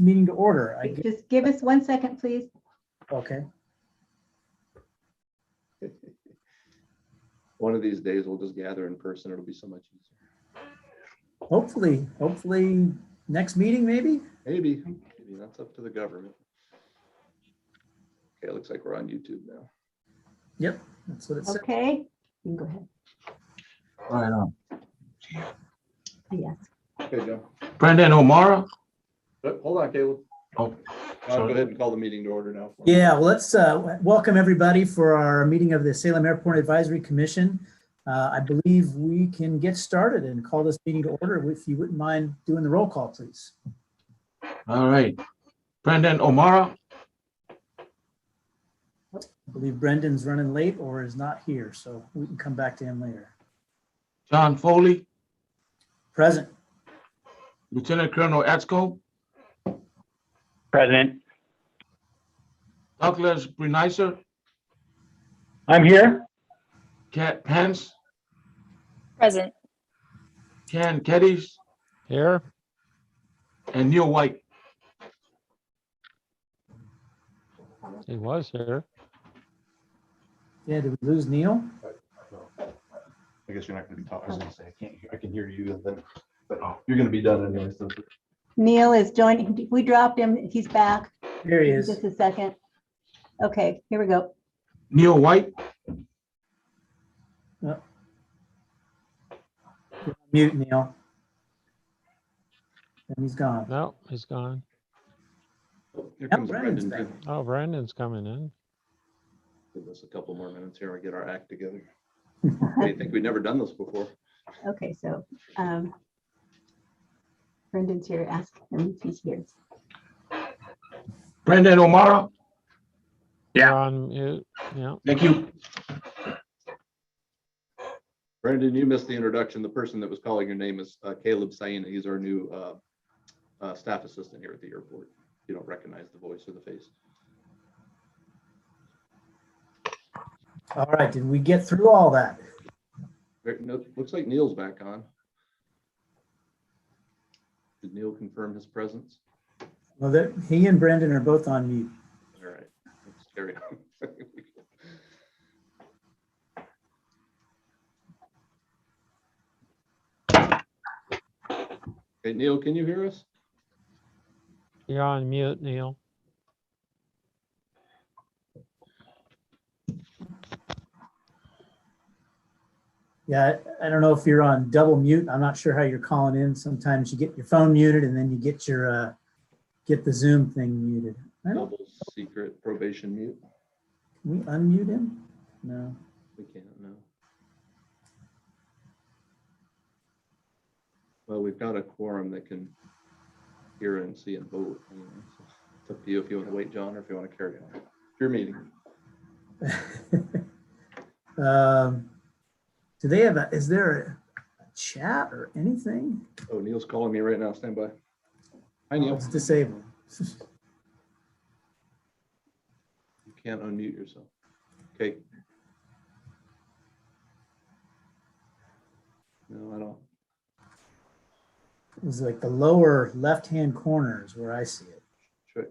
meeting to order. Just give us 1 second, please. Okay. One of these days we'll just gather in person. It'll be so much easier. Hopefully next meeting, maybe? Maybe that's up to the government. Okay, it looks like we're on YouTube now. Yep, that's what it said. Okay, you can go ahead. Right on. Yes. Okay, Joe. Brendan O'Mara. Hold on, Caleb. Oh, Go ahead and call the meeting to order now. Yeah, well, let's welcome everybody for our meeting of the Salem Airport Advisory Commission. I believe we can get started and call this meeting to order. If you wouldn't mind doing the roll call, please. all right. Brendan O'Mara. I believe Brendan's running late or is not here, so we can come back to him later. John Foley. Present. Lieutenant Colonel Etzko. Present. Douglas Bruniser. I'm here. Kat Pence. Present. Ken Keddies. Here. And Neil White. He was here. Yeah, did we lose Neil? I guess you're not going to be talking. I was going to say, I can hear you, and then, but you're going to be done anyway. So Neil is joining. We dropped him. He's back. Here he is. Just a second. Okay, here we go. Neil White. Mute Neil. And he's gone. No, he's gone. Here Yep, comes Brendan's Brendan. back. too. Oh, Brandon's coming in. Give us a couple more minutes here and get our act together. I think we've never done this before. Okay, so Brendan's here. Ask him if he's here. Brendan O'Mara. Yeah. You're on mute. Yeah. Thank you. Brendan, you missed the introduction. The person that was calling your name is Caleb Saina. He's our new staff assistant here at the airport. You don't recognize the voice or the face. All right, did we get through all that? No, looks like Neil's back on. Did Neil confirm his presence? Well, he and Brendan are both on mute. All right, let's carry on. Hey, Neil, can you hear us? You're on mute, Neil. Yeah, I don't know if you're on double mute. I'm not sure how you're calling in. Sometimes you get your phone muted and then you get your get the Zoom thing muted. I don't, Double secret probation mute. can we unmute him? No. We can't, no. Well, we've got a quorum that can hear and see and vote. Anyway, so it's up to you if you want to wait, John, or if you want to carry on. Your meeting. Do they have is there a chat or anything? Oh, Neil's calling me right now. Stand by. Hi, Oh, Neil. it's disabled. You can't unmute yourself. Okay. No, I don't. It's like the lower left-hand corner is where I see it. Sure.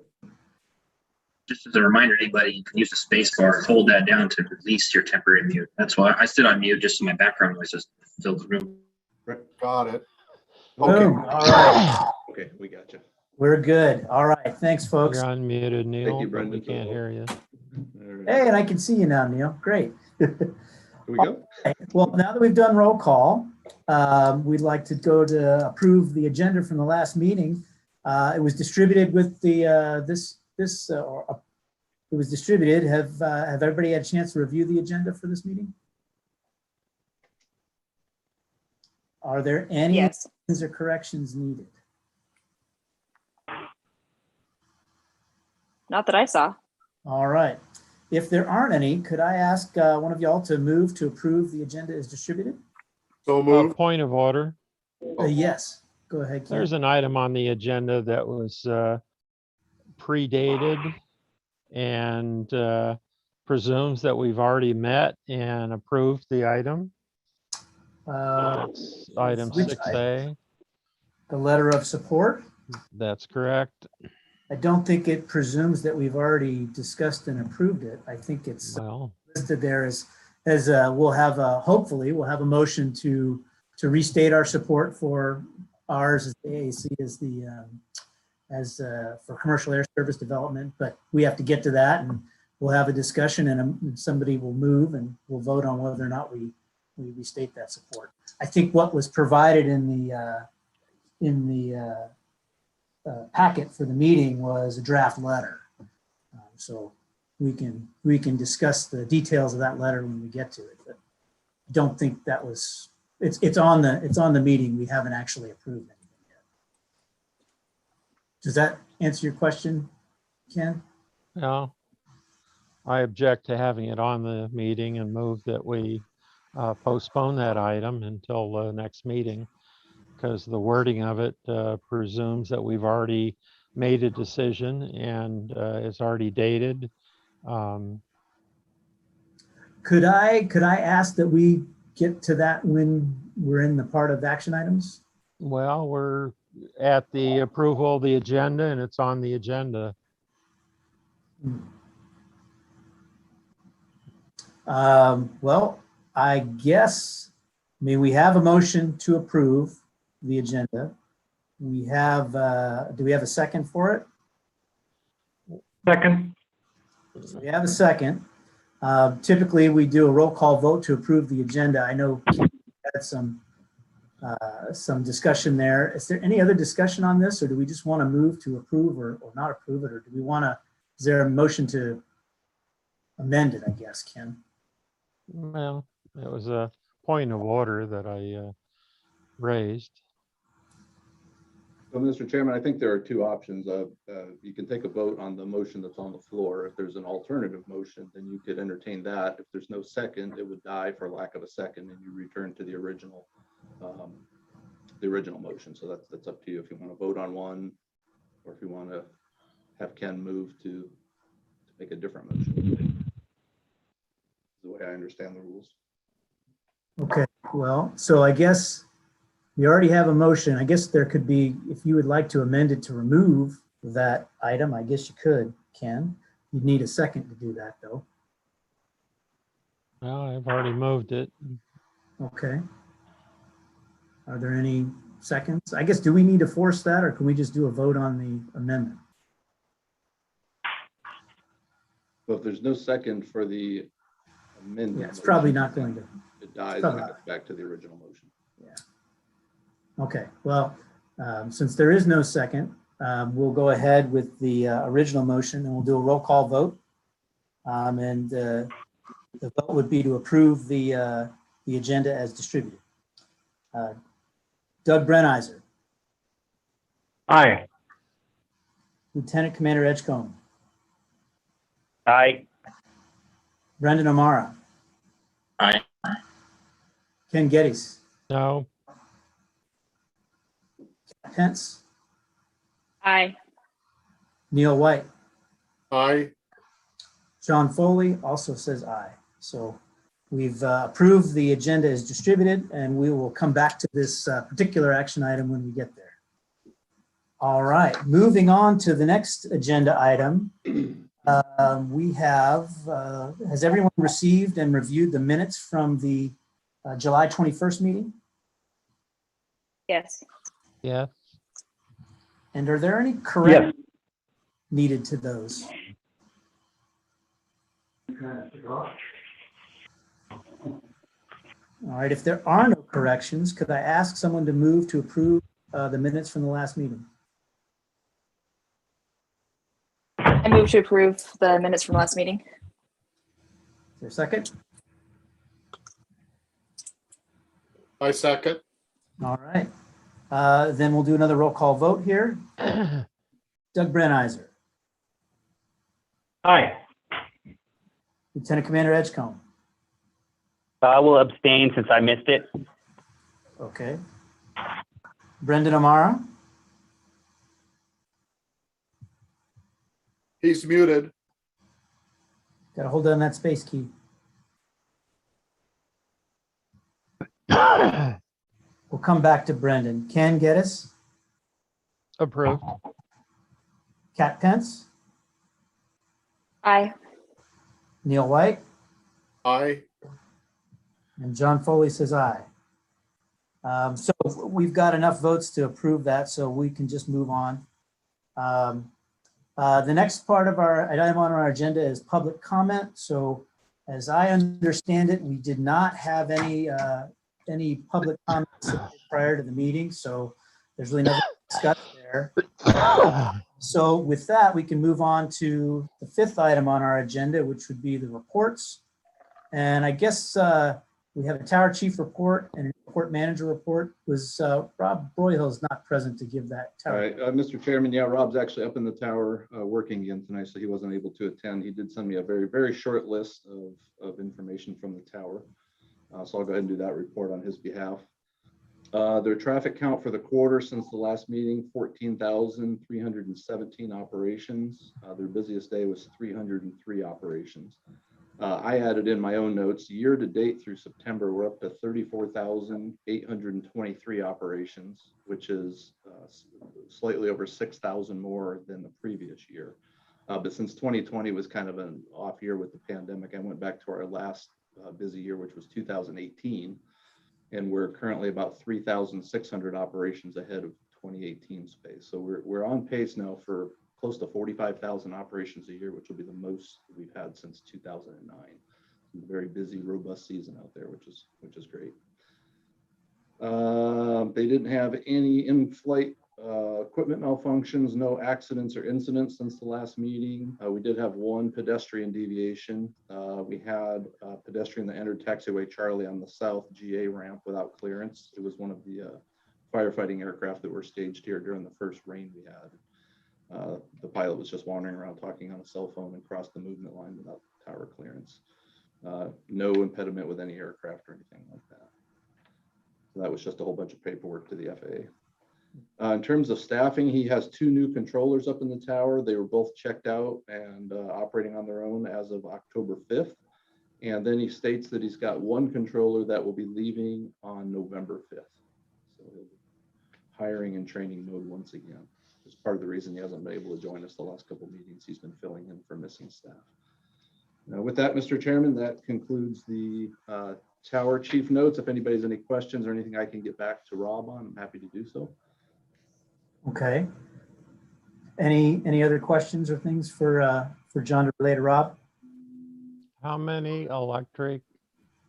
Just as a reminder, anybody, you can use the space bar, hold that down to release your temporary mute. That's why I stood on mute just so my background noise just filled the room. got it. Boom. All right. Okay, we got you. We're good. All right. Thanks, folks. You're unmuted, Neil. you, but Brendan. We can't hear you. There it is. Hey, and I can see you now, Neil. Great. Here we go. Well, now that we've done roll call, we'd like to go to approve the agenda from the last meeting. It was distributed with the it was distributed. Have everybody had a chance to review the agenda for this meeting? Are there any Yes. additions or corrections needed? Not that I saw. All right. If there aren't any, could I ask one of y'all to move to approve the agenda as distributed? So moved. Point of order. Yes. Go ahead, Ken. There's an item on the agenda that was predated and presumes that we've already met and approved the item. It's item which 6A. The letter of support. That's correct. I don't think it presumes that we've already discussed and approved it. I think it's Well, listed there as we'll have hopefully we'll have a motion to restate our support for ours as the AAC for commercial air service development, but we have to get to that, and we'll have a discussion, and somebody will move, and we'll vote on whether or not we restate that support. I think what was provided in the packet for the meeting was a draft letter, so we can discuss the details of that letter when we get to it. But I don't think that was it's on the meeting. We haven't actually approved anything yet. Does that answer your question, Ken? no, I object to having it on the meeting and move that we postpone that item until the next meeting, because the wording of it presumes that we've already made a decision and it's already dated. Could I ask that we get to that when we're in the part of action items? Well, we're at the approval of the agenda and it's on the agenda. Well, I guess, I mean, we have a motion to approve the agenda. We have, do we have a second for it? Second. So we have a second. Typically, we do a roll call vote to approve the agenda. I know Ken had some discussion there. Is there any other discussion on this, or do we just want to move to approve or not approve it, or do we want to, is there a motion to amend it, I guess, Ken? Well, it was a point of order that I raised. So, Mr. Chairman, I think there are two options. You can take a vote on the motion that's on the floor. If there's an alternative motion, then you could entertain that. If there's no second, it would die for lack of a second, and you return to the original motion. So that's up to you if you want to vote on one, or if you want to have Ken move to make a different motion. The way I understand the rules. Okay, well, so I guess we already have a motion. I guess there could be, if you would like to amend it to remove that item, I guess you could, Ken. You'd need a second to do that, though. Well, I've already moved it. Okay. Are there any seconds? I guess, do we need to force that, or can we just do a vote on the amendment? So if there's no second for the amendment. Yeah, it's probably not going to. It dies probably and not. gets back to the original motion. Yeah. Okay, well, since there is no second, we'll go ahead with the original motion, and we'll do a roll call vote. And the vote would be to approve the agenda as distributed. Doug Brenizer, Aye. Lieutenant Commander Edgecombe, Aye. Brendan O'Mara, Aye. Ken Geddes, No, Pence, Aye. Neil White, Aye. John Foley also says aye. So we've approved the agenda as distributed, and we will come back to this particular action item when we get there. All right, moving on to the next agenda item. We have, has everyone received and reviewed the minutes from the July 21st meeting? Yes. yeah, And are there any corrections needed to those? All right, if there are no corrections, could I ask someone to move to approve the minutes from the last meeting? I move to approve the minutes from last meeting. Is there a second? I second. All right. Then we'll do another roll call vote here. Doug Brenizer, Aye. Lieutenant Commander Edgecombe. I will abstain since I missed it. Okay. Brendan O'Mara, He's muted. got to hold down that space key. We'll come back to Brendan. Ken Geddes, approved. Kat Pence, Aye. Neil White, Aye. and John Foley says aye. So we've got enough votes to approve that, so we can just move on. The next part of our item on our agenda is public comment. So as I understand it, we did not have any public comments prior to the meeting, so there's really nothing to discuss there. So with that, we can move on to the fifth item on our agenda, which would be the reports. And I guess we have a tower chief report and a airport manager report. Was Rob Broyhill's not present to give that All tower? right, Mr. Chairman, yeah, Rob's actually up in the tower working again tonight, so he wasn't able to attend. He did send me a very, very short list of information from the tower. So I'll go ahead and do that report on his behalf. Their traffic count for the quarter since the last meeting, 14,317 operations. Their busiest day was 303 operations. I added in my own notes, year to date through September, we're up to 34,823 operations, which is slightly over 6,000 more than the previous year. But since 2020 was kind of an off year with the pandemic, I went back to our last busy year, which was 2018. And we're currently about 3,600 operations ahead of 2018 space. So we're on pace now for close to 45,000 operations a year, which will be the most we've had since 2009. A very busy, robust season out there, which is great. They didn't have any in-flight equipment malfunctions, no accidents or incidents since the last meeting. We did have one pedestrian deviation. We had a pedestrian that entered taxiway Charlie on the south GA ramp without clearance. It was one of the firefighting aircraft that were staged here during the first rain we had. The pilot was just wandering around talking on a cell phone and crossed the movement line without tower clearance. No impediment with any aircraft or anything like that. So that was just a whole bunch of paperwork to the FAA. In terms of staffing, he has 2 new controllers up in the tower. They were both checked out and operating on their own as of October 5th. And then he states that he's got 1 controller that will be leaving on November 5th. So he'll be hiring and training mode once again. It's part of the reason he hasn't been able to join us the last couple of meetings. He's been filling in for missing staff. Now, with that, Mr. Chairman, that concludes the tower chief notes. If anybody has any questions or anything I can get back to Rob on, I'm happy to do so. Okay. Any other questions or things for John to relay to Rob? How many electric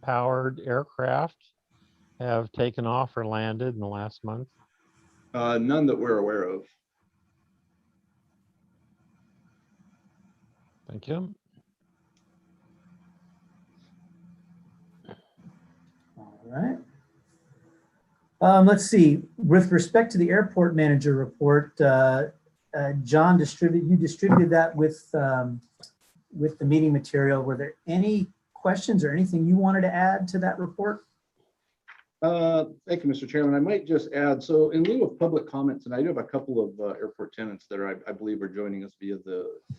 powered aircraft have taken off or landed in the last month? None that we're aware of. Thank you. All right. Let's see. With respect to the airport manager report, John you distributed that with the meeting material. Were there any questions or anything you wanted to add to that report? Thank you, Mr. Chairman. I might just add, so in lieu of public comment tonight, I do have a couple of airport tenants that I believe are joining us via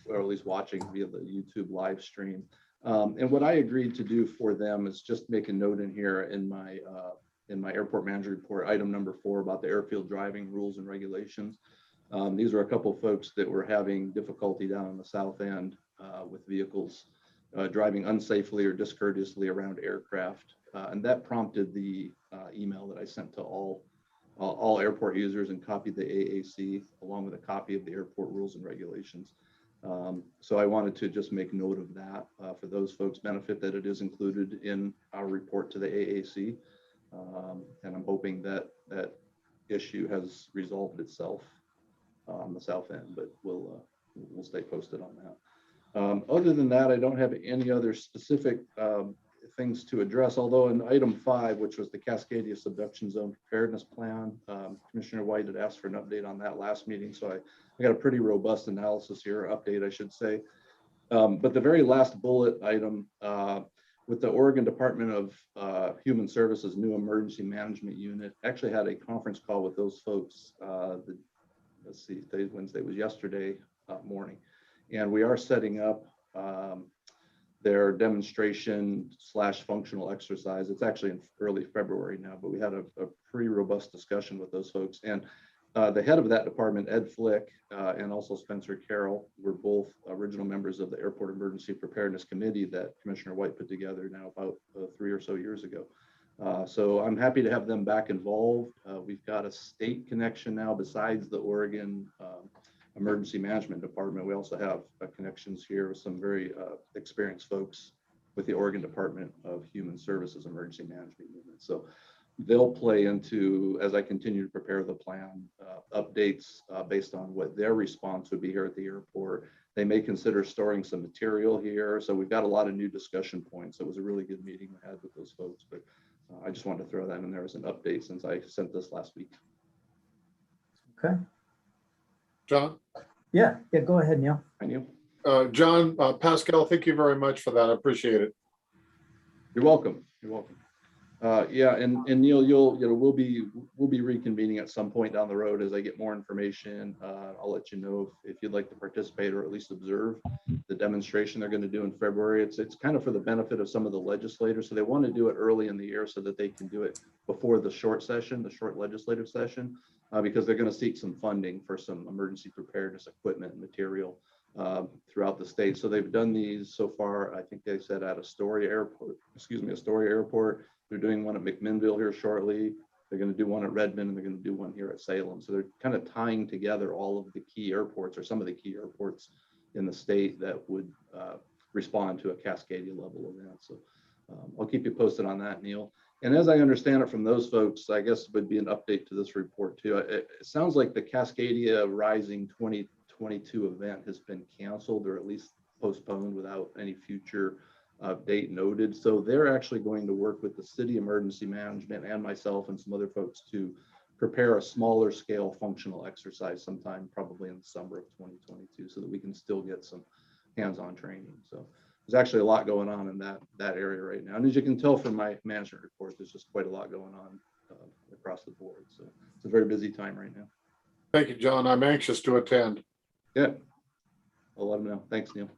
or at least watching via the YouTube live stream. And what I agreed to do for them is just make a note in here in my airport manager report, item number 4 about the airfield driving rules and regulations. These are a couple of folks that were having difficulty down on the south end with vehicles driving unsafely or discourteously around aircraft. And that prompted the email that I sent to all airport users and copied the AAC along with a copy of the airport rules and regulations. So I wanted to just make note of that for those folks' benefit that it is included in our report to the AAC. And I'm hoping that that issue has resolved itself on the south end, but we'll stay posted on that. Other than that, I don't have any other specific things to address, although in item 5, which was the Cascadia Subduction Zone Preparedness Plan, Commissioner White had asked for an update on that last meeting, so I got a pretty robust analysis here, update I should say. But the very last bullet item, with the Oregon Department of Human Services new emergency management unit, actually had a conference call with those folks, let's see, Wednesday was yesterday morning, and we are setting up their demonstration / functional exercise. It's actually in early February now, but we had a pretty robust discussion with those folks. And The head of that department, Ed Flick, and also Spencer Carroll, were both original members of the Airport Emergency Preparedness Committee that Commissioner White put together now about 3 or so years ago. So I'm happy to have them back involved. We've got a state connection now besides the Oregon Emergency Management Department. We also have connections here with some very experienced folks with the Oregon Department of Human Services Emergency Management Unit. So they'll play into, as I continue to prepare the plan, updates based on what their response would be here at the airport. They may consider storing some material here. So we've got a lot of new discussion points. It was a really good meeting we had with those folks, but I just wanted to throw that in there as an update since I sent this last week. Okay. John? Yeah, go ahead, Neil. I knew. John, Pascal, thank you very much for that. I appreciate it. You're welcome. You're welcome. Yeah, and Neil, we'll be reconvening at some point down the road as I get more information. I'll let you know if you'd like to participate or at least observe the demonstration they're going to do in February. It's kind of for the benefit of some of the legislators, so they want to do it early in the year so that they can do it before the short legislative session, because they're going to seek some funding for some emergency preparedness equipment and material throughout the state. So they've done these so far. I think they said at Astoria Airport. They're doing one at McMinnville here shortly. They're going to do one at Redmond, and they're going to do one here at Salem. So they're kind of tying together all of the key airports, or some of the key airports in the state that would respond to a Cascadia level event. So I'll keep you posted on that, Neil. And as I understand it from those folks, I guess would be an update to this report too. It sounds like the Cascadia Rising 2022 event has been canceled or at least postponed without any future date noted. So they're actually going to work with the city emergency management and myself and some other folks to prepare a smaller scale functional exercise sometime probably in the summer of 2022 so that we can still get some hands-on training. So there's actually a lot going on in that area right now. And as you can tell from my management report, there's just quite a lot going on across the board. So it's a very busy time right now. Thank you, John. I'm anxious to attend. Yeah, I'll let them know. Thanks, Neil.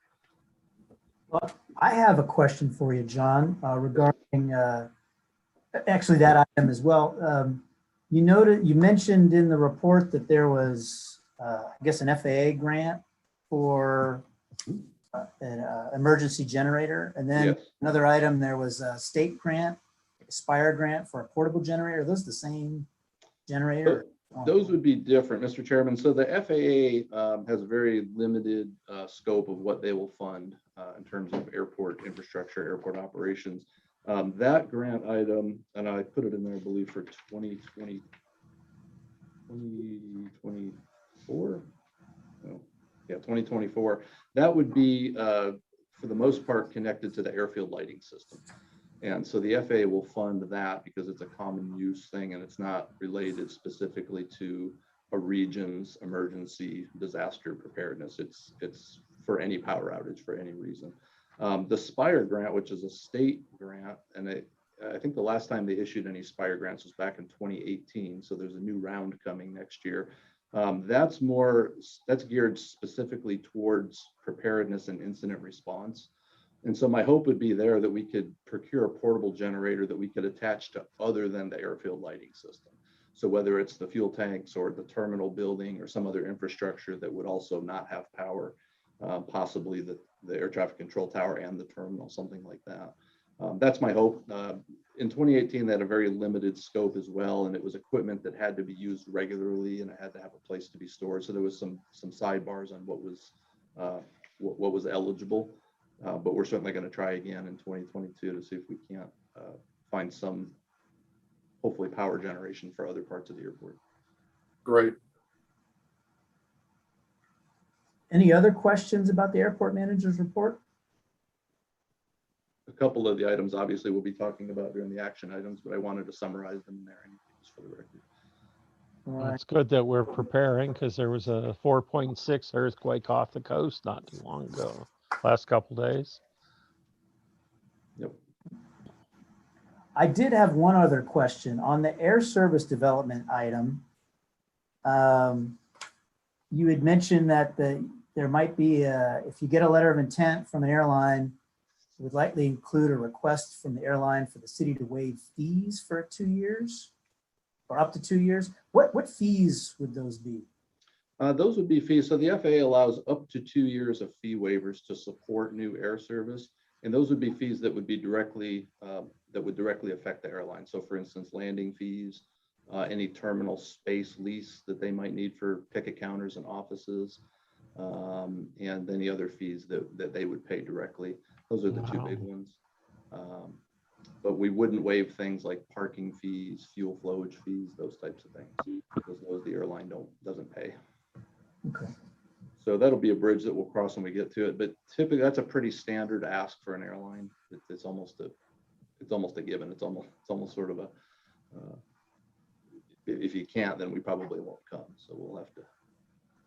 Well, I have a question for you, John, regarding actually that item as well. You mentioned in the report that there was, I guess, an FAA grant for an emergency generator, and then Yes. another item, there was a state grant, Aspire grant for a portable generator. Are those the same generator? Those would be different, Mr. Chairman. So the FAA has a very limited scope of what they will fund in terms of airport infrastructure, airport operations. That grant item, and I put it in there, I believe, for 2024. No. Yeah, 2024. That would be, for the most part, connected to the airfield lighting system. And so the FAA will fund that because it's a common use thing and it's not related specifically to a region's emergency disaster preparedness. It's for any power outage for any reason. The Spire grant, which is a state grant, and I think the last time they issued any Spire grants was back in 2018. So there's a new round coming next year. That's geared specifically towards preparedness and incident response. And so my hope would be there that we could procure a portable generator that we could attach to other than the airfield lighting system. So whether it's the fuel tanks or the terminal building or some other infrastructure that would also not have power, possibly the air traffic control tower and the terminal, something like that. That's my hope. In 2018, they had a very limited scope as well, and it was equipment that had to be used regularly and it had to have a place to be stored. So there was some sidebars on what was eligible. But we're certainly going to try again in 2022 to see if we can't find some, hopefully, power generation for other parts of the airport. Great. Any other questions about the airport manager's report? A couple of the items, obviously, we'll be talking about during the action items, but I wanted to summarize them there just for the record. All It's good that we're preparing because there was a 4.6 earthquake off the coast not too long ago, last couple days. Yep. I did have one other question on the air service development item. You had mentioned that there might be, if you get a letter of intent from an airline, it would likely include a request from the airline for the city to waive fees for 2 years or up to 2 years. What fees would those be? Those would be fees. So the FAA allows up to 2 years of fee waivers to support new air service. And those would be fees that would be directly affect the airline. So for instance, landing fees, any terminal space lease that they might need for ticket counters and offices, and any other fees that they would pay directly. Those are the two big ones. But we wouldn't waive things like parking fees, fuel flowage fees, those types of things, because those the airline doesn't pay. Okay. So that'll be a bridge that we'll cross when we get to it. But typically, that's a pretty standard ask for an airline. It's almost a given. It's almost sort of a if you can't, then we probably won't come. So we'll have to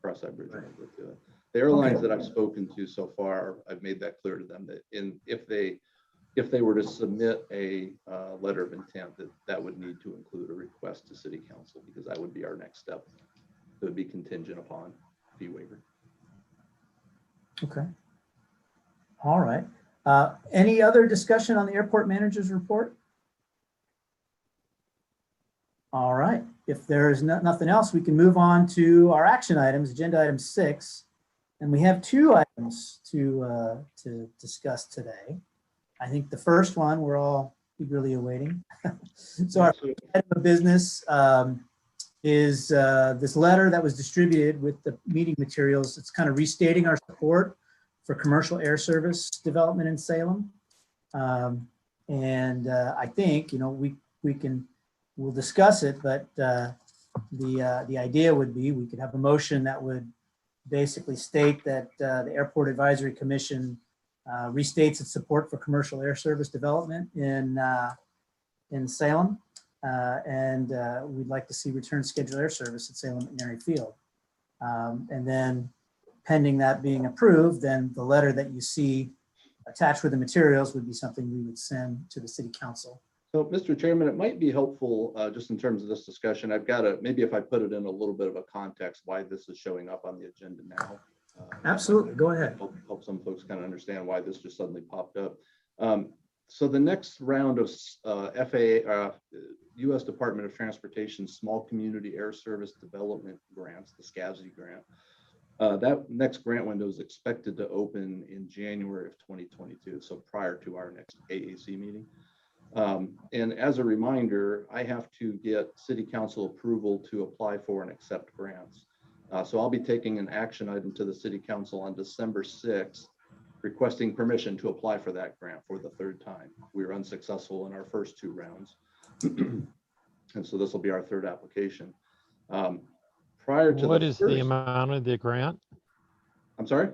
cross that bridge when we get to it. The airlines that I've spoken to so far, I've made that clear to them that if they were to submit a letter of intent, that would need to include a request to City Council, because that would be our next step. It would be contingent upon fee waiver. Okay. All right. Any other discussion on the airport manager's report? All right. If there is nothing else, we can move on to our action items, agenda item 6. And we have 2 items to discuss today. I think the first one we're all eagerly awaiting. So our item of business is this letter that was distributed with the meeting materials. It's kind of restating our support for commercial air service development in Salem. And I think, we'll discuss it, but the idea would be we could have a motion that would basically state that the Airport Advisory Commission restates its support for commercial air service development in Salem. And we'd like to see return scheduled air service at Salem McNary Field. And then pending that being approved, then the letter that you see attached with the materials would be something we would send to the City Council. So, Mr. Chairman, it might be helpful just in terms of this discussion. I've got maybe if I put it in a little bit of a context why this is showing up on the agenda now. Absolutely, go ahead. Help some folks kind of understand why this just suddenly popped up. So the next round of FAA, U.S. Department of Transportation Small Community Air Service Development Grants, the SCAVSI grant, that next grant window is expected to open in January of 2022, so prior to our next AAC meeting. And as a reminder, I have to get City Council approval to apply for and accept grants. So I'll be taking an action item to the City Council on December 6th, requesting permission to apply for that grant for the 3rd time. We were unsuccessful in our first 2 rounds. And so this will be our 3rd application. Prior to what is the amount of the grant? I'm sorry?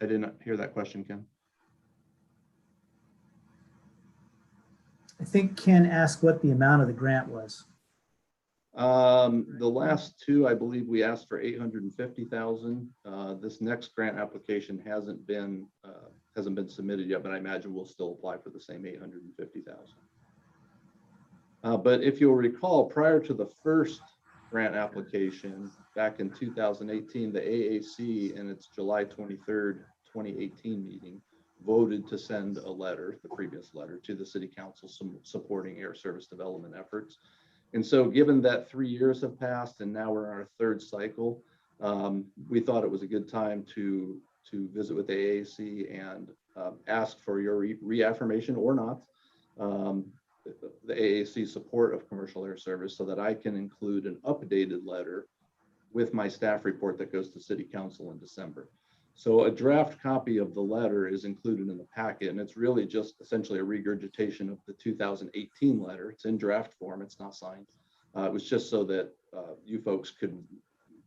I did not hear that question, Ken. I think Ken asked what the amount of the grant was. The last 2, I believe we asked for 850,000. This next grant application hasn't been submitted yet, but I imagine we'll still apply for the same 850,000. But if you'll recall, prior to the first grant application back in 2018, the AAC in its July 23rd, 2018 meeting voted to send a letter, the previous letter, to the City Council supporting air service development efforts. And so given that 3 years have passed and now we're in our 3rd cycle, we thought it was a good time to visit with the AAC and ask for your reaffirmation or not, the AAC support of commercial air service, so that I can include an updated letter with my staff report that goes to City Council in December. So a draft copy of the letter is included in the packet, and it's really just essentially a regurgitation of the 2018 letter. It's in draft form, it's not signed. It was just so that you folks could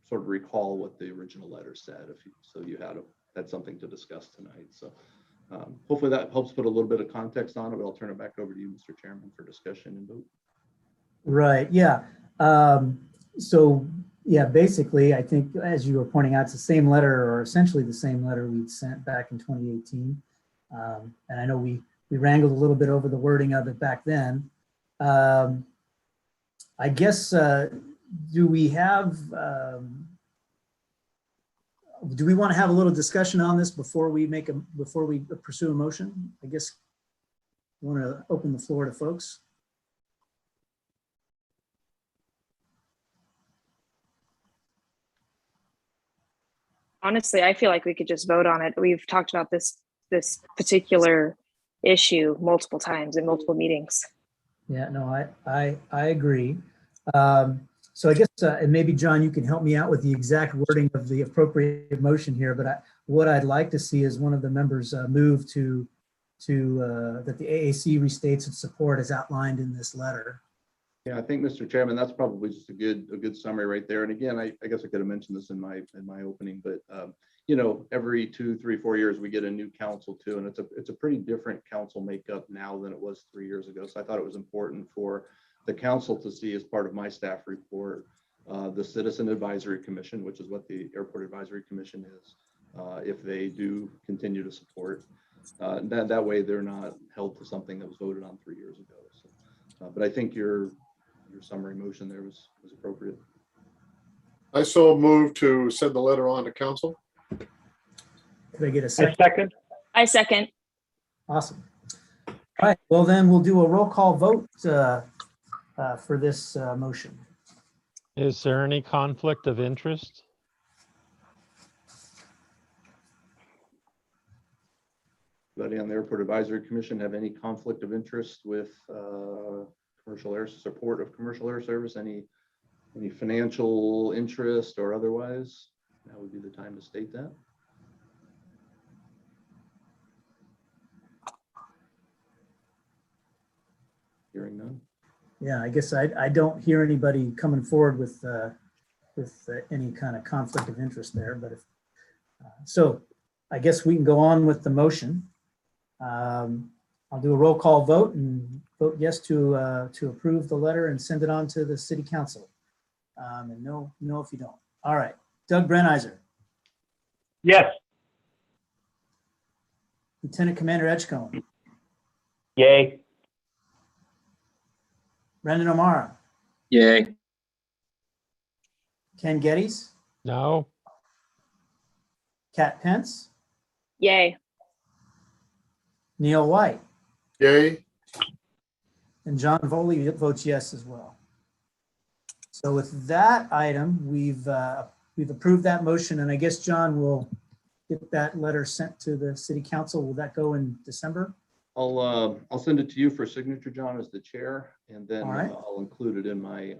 sort of recall what the original letter said, so you had something to discuss tonight. So hopefully that helps put a little bit of context on it, but I'll turn it back over to you, Mr. Chairman, for discussion and vote. Right, yeah. So yeah, basically, I think as you were pointing out, it's the same letter, or essentially the same letter we'd sent back in 2018. And I know we wrangled a little bit over the wording of it back then. I guess, do we want to have a little discussion on this before we pursue a motion? I guess I want to open the floor to folks. Honestly, I feel like we could just vote on it. We've talked about this particular issue multiple times in multiple meetings. Yeah, no, I agree. So I guess, and maybe John, you can help me out with the exact wording of the appropriate motion here, but what I'd like to see is one of the members move to that the AAC restates its support as outlined in this letter. Yeah, I think, Mr. Chairman, that's probably just a good summary right there. And again, I guess I could have mentioned this in my opening, but you know, every 2, 3, 4 years we get a new council too, and it's a pretty different council makeup now than it was 3 years ago. So I thought it was important for the council to see, as part of my staff report, the Citizen Advisory Commission, which is what the Airport Advisory Commission is, if they do continue to support. That way they're not held to something that was voted on 3 years ago. So, but I think your summary motion there was appropriate. I so move to send the letter on to council. Could I get a I second? second. I second. Awesome. All right, well then we'll do a roll call vote for this motion. Is there any conflict of interest? Anybody on the Airport Advisory Commission have any conflict of interest with commercial air support of commercial air service? Any financial interest or otherwise? Now would be the time to state that. Hearing none. Yeah, I guess I don't hear anybody coming forward with any kind of conflict of interest there, but if so, I guess we can go on with the motion. I'll do a roll call vote and vote yes to approve the letter and send it on to the city council. And no if you don't. All right, Doug Brenizer, Yes. Lieutenant Commander Edgecombe, Yay. Brendan O'Mara, Yay. Ken Geddes, No? Kat Pence, Yay. Neil White, Yay. and John Foley votes yes as well. So with that item, we've approved that motion, and I guess John will get that letter sent to the city council. Will that go in December? I'll send it to you for signature, John, as the chair, and then All right. I'll include it in my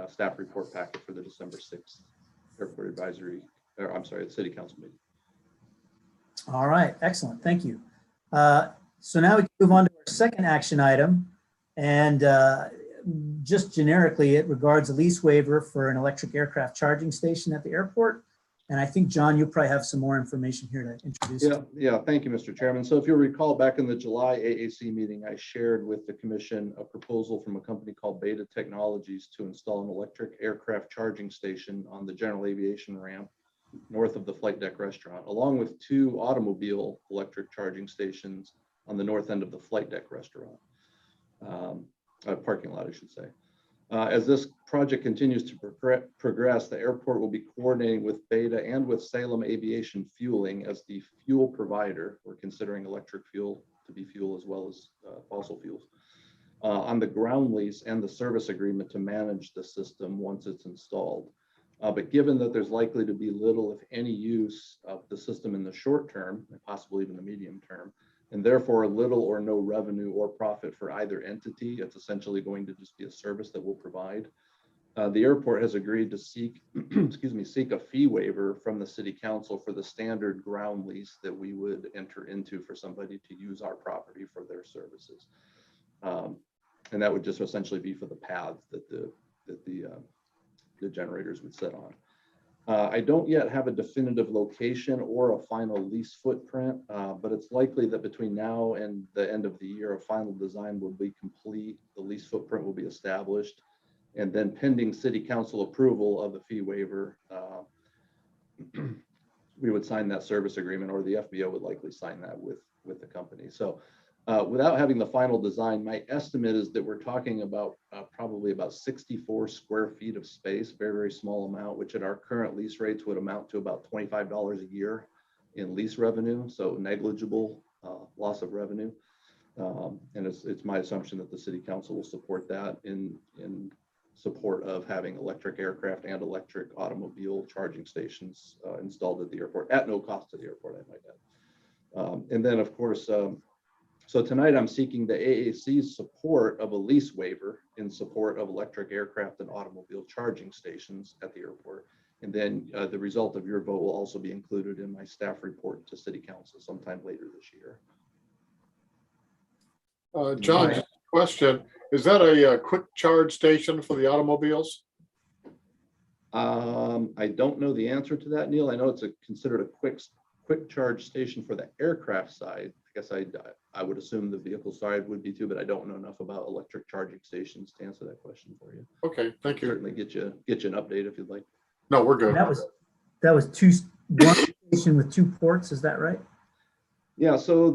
staff report packet for the December 6th Airport Advisory, or I'm sorry, the City Council meeting. All right, excellent, thank you. So now we can move on to our second action item, and just generically, it regards a lease waiver for an electric aircraft charging station at the airport. And I think, John, you probably have some more information here to introduce. Yeah, thank you, Mr. Chairman. So if you'll recall, back in the July AAC meeting, I shared with the commission a proposal from a company called Beta Technologies to install an electric aircraft charging station on the general aviation ramp north of the flight deck restaurant, along with 2 automobile electric charging stations on the north end of the flight deck restaurant, parking lot, I should say. As this project continues to progress, the airport will be coordinating with Beta and with Salem Aviation Fueling as the fuel provider. We're considering electric fuel to be fuel as well as fossil fuels on the ground lease and the service agreement to manage the system once it's installed. But given that there's likely to be little, if any, use of the system in the short term, and possibly even the medium term, and therefore little or no revenue or profit for either entity, it's essentially going to just be a service that we'll provide. The airport has agreed to seek, seek a fee waiver from the city council for the standard ground lease that we would enter into for somebody to use our property for their services. And that would just essentially be for the paths that the generators would sit on. I don't yet have a definitive location or a final lease footprint, but it's likely that between now and the end of the year, a final design will be complete, the lease footprint will be established, and then pending city council approval of the fee waiver, we would sign that service agreement, or the FBO would likely sign that with the company. So without having the final design, my estimate is that we're talking about probably about 64 square feet of space, very, very small amount, which at our current lease rates would amount to about $25 a year in lease revenue. So negligible loss of revenue. And it's my assumption that the city council will support that in support of having electric aircraft and electric automobile charging stations installed at the airport at no cost to the airport, I might add. And then, of course, so tonight I'm seeking the AAC's support of a lease waiver in support of electric aircraft and automobile charging stations at the airport. And then the result of your vote will also be included in my staff report to City Council sometime later this year. John, just a question, is that a quick charge station for the automobiles? I don't know the answer to that, Neil. I know it's considered a quick charge station for the aircraft side. I guess I would assume the vehicle side would be too, but I don't know enough about electric charging stations to answer that question for you. Okay, thank you. Certainly get you an update if you'd like. No, we're good. That was one station with 2 ports, is that right? Yeah, so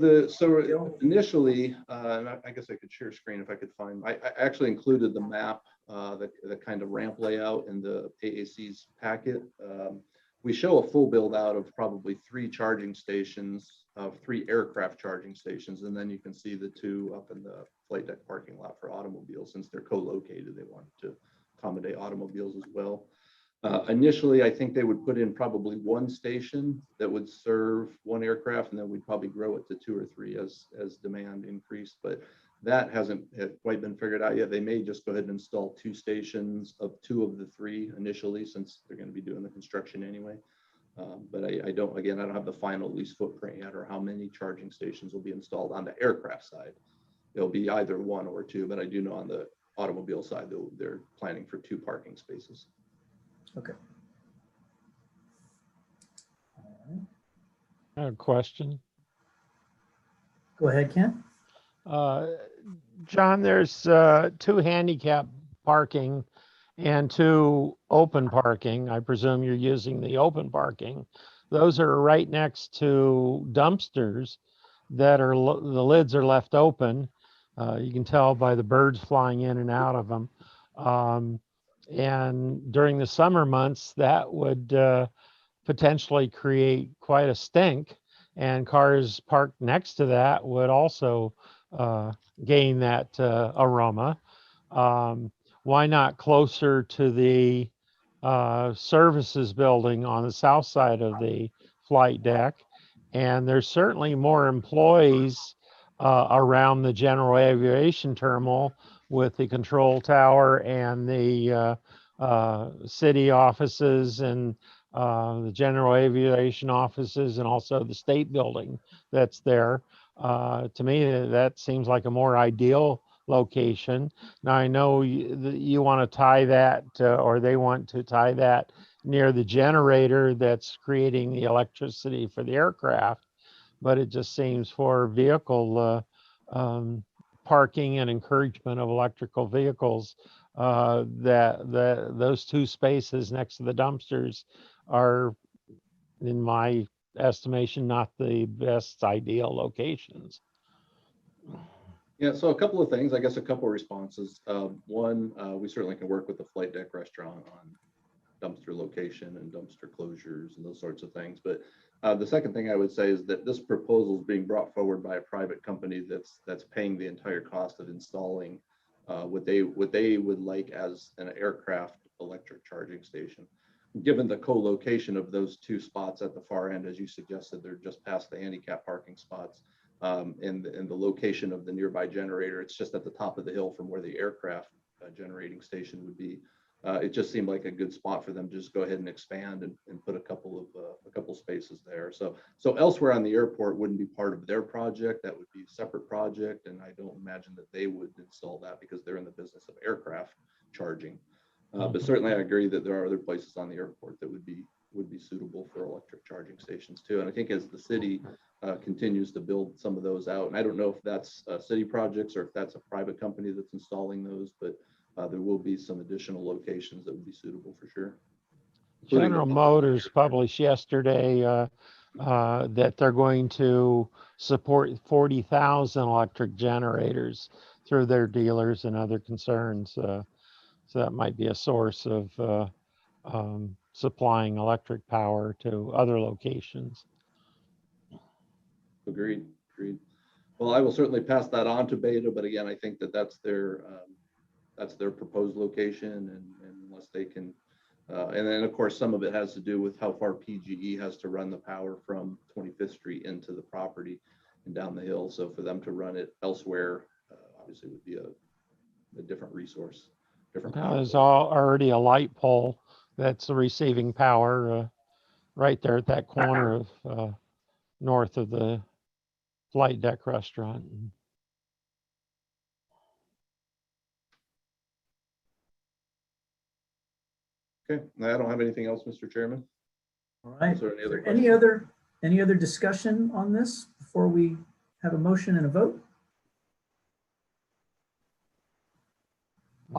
initially, I guess I could share screen if I could find, I actually included the map, the kind of ramp layout in the AAC's packet. We show a full build out of probably 3 charging stations, 3 aircraft charging stations, and then you can see the 2 up in the flight deck parking lot for automobiles. Since they're co-located, they wanted to accommodate automobiles as well. Initially, I think they would put in probably 1 station that would serve 1 aircraft, and then we'd probably grow it to 2 or 3 as demand increased. But that hasn't quite been figured out yet. They may just go ahead and install 2 stations of 2 of the 3 initially, since they're going to be doing the construction anyway. But I don't have the final lease footprint yet, or how many charging stations will be installed on the aircraft side. It'll be either 1 or 2, but I do know on the automobile side, they're planning for 2 parking spaces. Okay. I have a question. Go ahead, Ken. John, there's 2 handicap parking and 2 open parking. I presume you're using the open parking. Those are right next to dumpsters that are, the lids are left open. You can tell by the birds flying in and out of them. And during the summer months, that would potentially create quite a stink, and cars parked next to that would also gain that aroma. Why not closer to the services building on the south side of the flight deck? And there's certainly more employees around the general aviation terminal with the control tower and the city offices and the general aviation offices, and also the state building that's there. To me, that seems like a more ideal location. Now, I know you want to tie that, or they want to tie that near the generator that's creating the electricity for the aircraft, but it just seems for vehicle parking and encouragement of electrical vehicles, that those 2 spaces next to the dumpsters are, in my estimation, not the best ideal locations. Yeah, so a couple of things, I guess a couple of responses. One, we certainly can work with the flight deck restaurant on dumpster location and dumpster closures and those sorts of things. But the second thing I would say is that this proposal is being brought forward by a private company that's paying the entire cost of installing what they would like as an aircraft electric charging station. Given the co-location of those 2 spots at the far end, as you suggested, they're just past the handicap parking spots, and the location of the nearby generator, it's just at the top of the hill from where the aircraft generating station would be. It just seemed like a good spot for them to just go ahead and expand and put a couple spaces there. So elsewhere on the airport wouldn't be part of their project. That would be a separate project, and I don't imagine that they would install that because they're in the business of aircraft charging. But certainly I agree that there are other places on the airport that would be suitable for electric charging stations too. And I think as the city continues to build some of those out, and I don't know if that's city projects or if that's a private company that's installing those, but there will be some additional locations that would be suitable for sure. General Motors published yesterday that they're going to support 40,000 electric generators through their dealers and other concerns. So that might be a source of supplying electric power to other locations. Agreed. Well, I will certainly pass that on to Beta, but again, I think that that's their that's their proposed location, and unless they can, and then of course, some of it has to do with how far PGE has to run the power from 25th Street into the property and down the hill. So for them to run it elsewhere, obviously would be a different resource, different Now, power. there's already a light pole that's receiving power right there at that corner of north of the flight deck restaurant. Okay, I don't have anything else, Mr. Chairman. All right. Is there any other Any other discussion on this before we have a motion and a vote?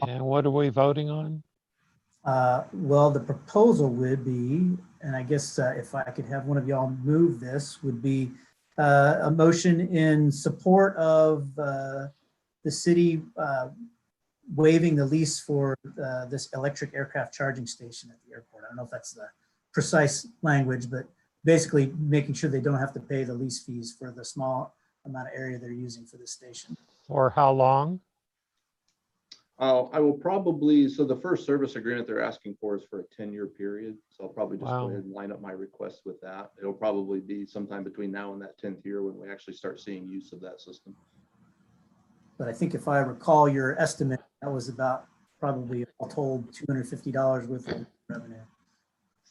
And what are we voting on? Well, the proposal would be, and I guess if I could have one of y'all move this, would be a motion in support of the city waiving the lease for this electric aircraft charging station at the airport. I don't know if that's the precise language, but basically making sure they don't have to pay the lease fees for the small amount of area they're using for this station. For how long? I will probably, so the first service agreement they're asking for is for a 10-year period. So I'll probably just Wow. go ahead and line up my request with that. It'll probably be sometime between now and that 10th year when we actually start seeing use of that system. But I think if I recall your estimate, that was about probably all told $250 worth of revenue.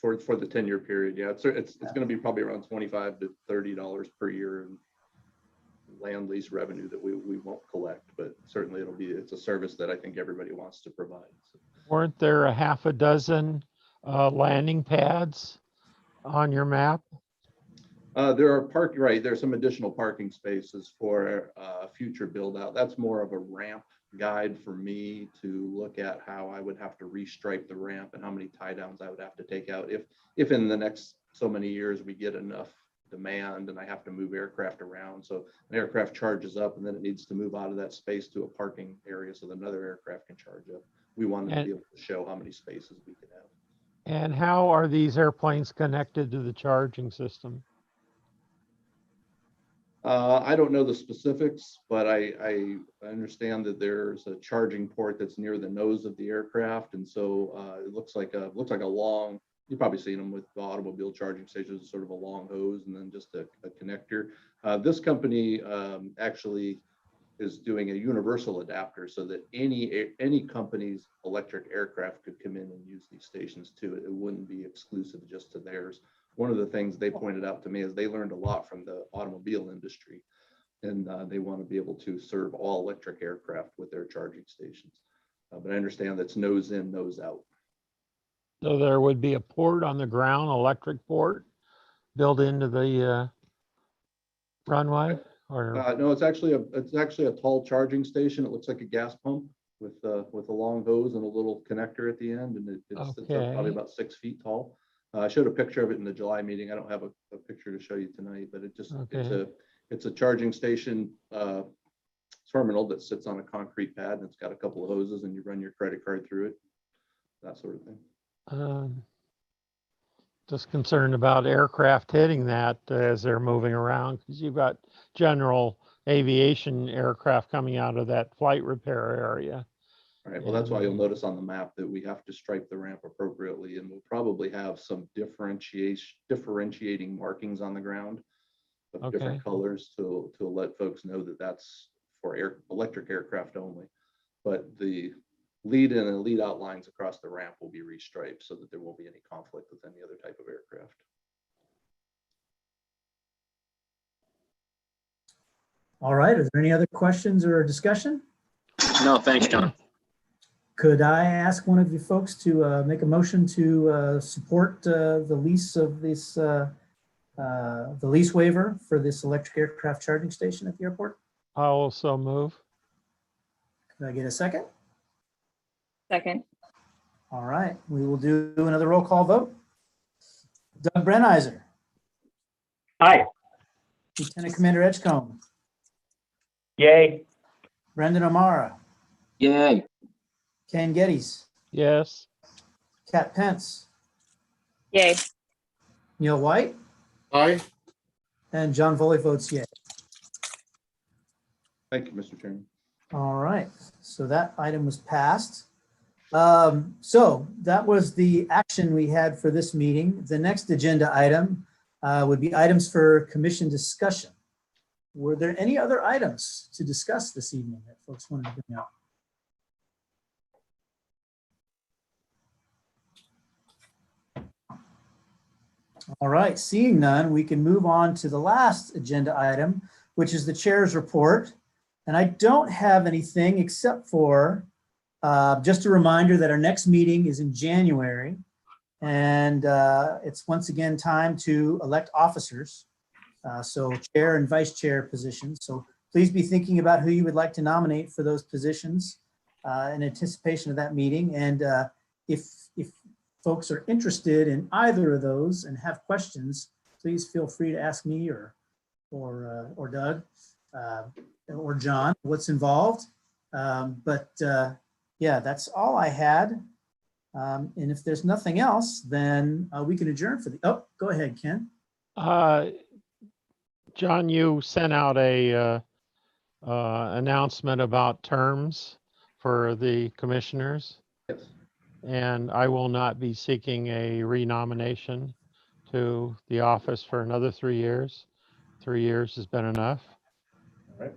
For the 10-year period, yeah, it's going to be probably around $25 to $30 per year in land lease revenue that we won't collect, but certainly it's a service that I think everybody wants to provide. So, Weren't there a half a dozen landing pads on your map? there are there's some additional parking spaces for future build out. That's more of a ramp guide for me to look at how I would have to restripe the ramp and how many tie downs I would have to take out if in the next so many years we get enough demand and I have to move aircraft around. So an aircraft charges up and then it needs to move out of that space to a parking area so that another aircraft can charge up. We wanted to be able to show how many spaces we could have. And how are these airplanes connected to the charging system? I don't know the specifics, but I understand that there's a charging port that's near the nose of the aircraft, and so it looks like a long. You've probably seen them with the automobile charging stations, sort of a long hose and then just a connector. This company actually is doing a universal adapter so that any company's electric aircraft could come in and use these stations too. It wouldn't be exclusive just to theirs. One of the things they pointed out to me is they learned a lot from the automobile industry, and they want to be able to serve all electric aircraft with their charging stations. But I understand that's nose in, nose out. So there would be a port on the ground, electric port, built into the runway, or No, it's actually a tall charging station. It looks like a gas pump with a long hose and a little connector at the end, and it's probably Okay. about 6 feet tall. I showed a picture of it in the July meeting. I don't have a picture to show you tonight, but it's a charging station terminal that sits on a concrete pad, and it's got a couple of hoses, and you run your credit card through it, that sort of thing. just concerned about aircraft hitting that as they're moving around, because you've got general aviation aircraft coming out of that flight repair area. All right, well, that's why you'll notice on the map that we have to stripe the ramp appropriately, and we'll probably have some differentiating markings on the ground of different colors to let folks know that that's for electric aircraft only. But the lead in and lead out lines across the ramp will be restriped so that there won't be any conflict with any other type of aircraft. All right, are there any other questions or discussion? No, thanks, John. Could I ask one of you folks to make a motion to support the lease of this, the lease waiver for this electric aircraft charging station at the airport? I also move. Could I get a second? Second. All right, we will do another roll call vote. Doug Brenizer, Aye. Lieutenant Commander Edgecombe, Yay. Brendan O'Mara, Yay. Ken Geddes, Yes. Kat Pence, Yay. Neil White, Aye. and John Foley votes yay. Thank you, Mr. Chairman. All right, so that item was passed. So that was the action we had for this meeting. The next agenda item would be items for commission discussion. Were there any other items to discuss this evening that folks wanted to bring up? All right, seeing none, we can move on to the last agenda item, which is the chair's report. And I don't have anything except for just a reminder that our next meeting is in January. And it's once again time to elect officers. So chair and vice chair positions. So please be thinking about who you would like to nominate for those positions in anticipation of that meeting. And if folks are interested in either of those and have questions, please feel free to ask me or Doug or John what's involved. Yeah, that's all I had. And if there's nothing else, then we can adjourn for the, oh, go ahead, Ken. John, you sent out a announcement about terms for the commissioners. Yes. And I will not be seeking a renomination to the office for another 3 years. 3 years has been enough. All right.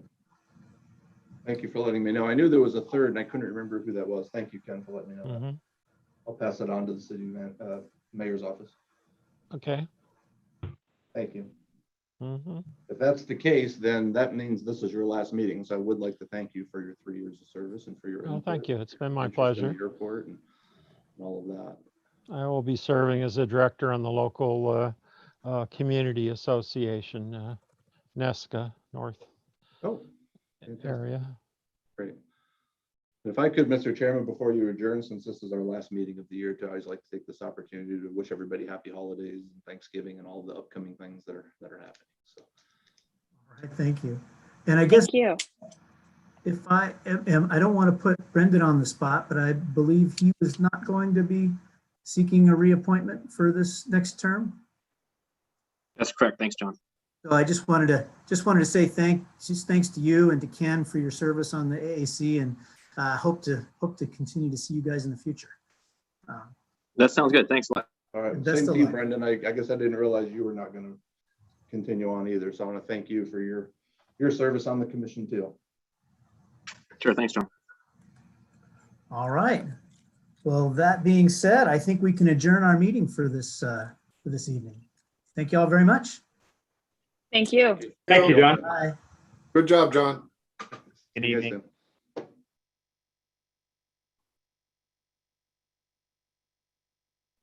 Thank you for letting me know. I knew there was a third and I couldn't remember who that was. Thank you, Ken, for letting me know. That. I'll pass it on to the city mayor's office. Okay. Thank you. If that's the case, then that means this is your last meeting. So I would like to thank you for your 3 years of service and for your Oh, thank input, you. It's been my interest in pleasure. the airport and all of that. I will be serving as a director on the local community association, NESCA North Oh, fantastic. area. Great. If I could, Mr. Chairman, before you adjourn, since this is our last meeting of the year, to always like to take this opportunity to wish everybody happy holidays and Thanksgiving and all the upcoming things that are happening. So, All right, thank you. And I guess Thank you. if I am, I don't want to put Brendan on the spot, but I believe he was not going to be seeking a reappointment for this next term. That's correct. Thanks, John. So I just wanted to say thanks to you and to Ken for your service on the AAC, and hope to continue to see you guys in the future. That sounds good. Thanks a lot. all right. Best Same of to you, luck. Brendan. I guess I didn't realize you were not going to continue on either. So I want to thank you for your service on the commission too. Sure. Thanks, John. All right. Well, that being said, I think we can adjourn our meeting for this evening. Thank you all very much. Thank you. Thank you, John. Bye. Good job, John. Good See you guys evening. soon.